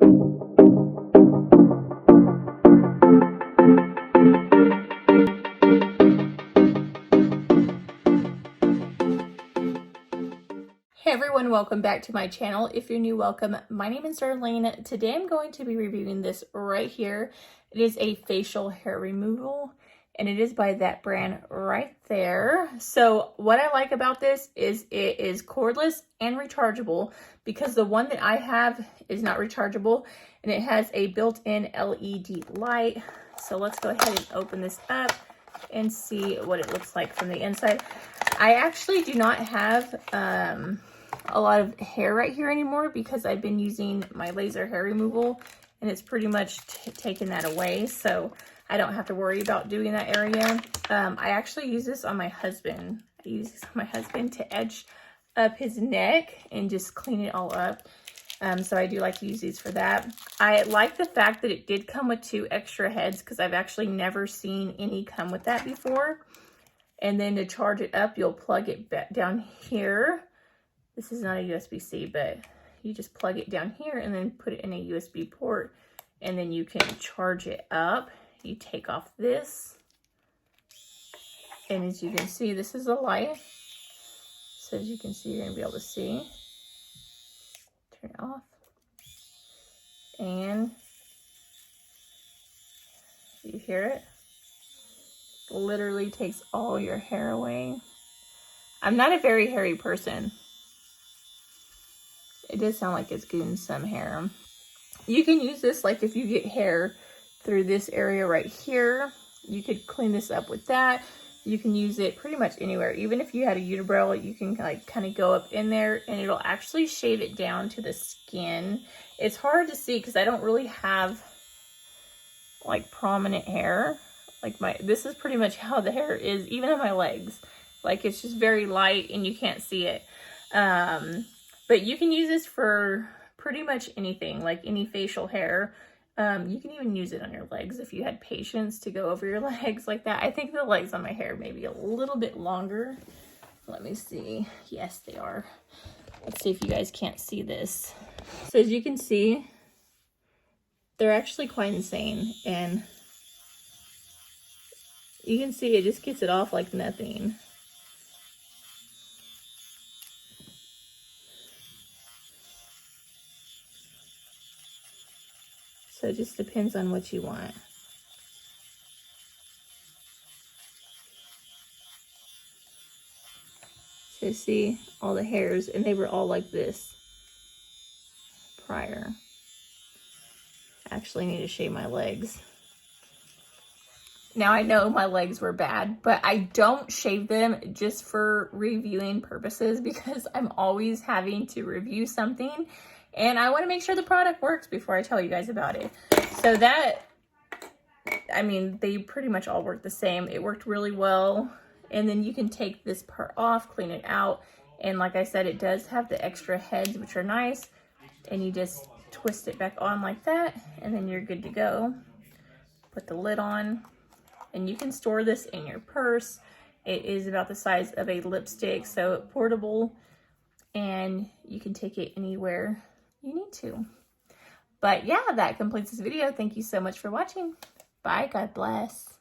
Hey everyone, welcome back to my channel. If you're new, welcome. My name is Darlene. Today I'm going to be reviewing this right here. It is a facial hair removal and it is by that brand right there. So what I like about this is it is cordless and rechargeable, because the one that I have is not rechargeable and it has a built-in LED light. So let's go ahead and open this up and see what it looks like from the inside. I actually do not have a lot of hair right here anymore because I've been using my laser hair removal and it's pretty much taken that away, so I don't have to worry about doing that area. I actually use this on my husband. I use this on my husband to edge up his neck and just clean it all up. So I do like to use these for that. I like the fact that it did come with 2 extra heads because I've actually never seen any come with that before. And then to charge it up, you'll plug it back down here. This is not a USB-C, but you just plug it down here and then put it in a USB port, and then you can charge it up. You take off this, and as you can see, this is a light. So as you can see, you're gonna be able to see. Turn it off. And you hear it? Literally takes all your hair away. I'm not a very hairy person. It does sound like it's getting some hair. You can use this like if you get hair through this area right here. You could clean this up with that. You can use it pretty much anywhere. Even if you had a unibrow, you can like kind of go up in there and it'll actually shave it down to the skin. It's hard to see because I don't really have like prominent hair. Like this is pretty much how the hair is, even on my legs. Like it's just very light and you can't see it. But you can use this for pretty much anything, like any facial hair. You can even use it on your legs if you had patience to go over your legs like that. I think the legs on my hair may be a little bit longer. Let me see. Yes, they are. Let's see if you guys can't see this. So as you can see, they're actually quite insane. And you can see it just gets it off like nothing. So it just depends on what you want. So see all the hairs, and they were all like this prior. I actually need to shave my legs. Now I know my legs were bad, but I don't shave them just for reviewing purposes because I'm always having to review something and I want to make sure the product works before I tell you guys about it. So that, I mean, they pretty much all work the same. It worked really well. And then you can take this part off, clean it out. And like I said, it does have the extra heads, which are nice. And you just twist it back on like that, and then you're good to go. Put the lid on. And you can store this in your purse. It is about the size of a lipstick, so portable, and you can take it anywhere you need to. But yeah, that completes this video. Thank you so much for watching. Bye, God bless.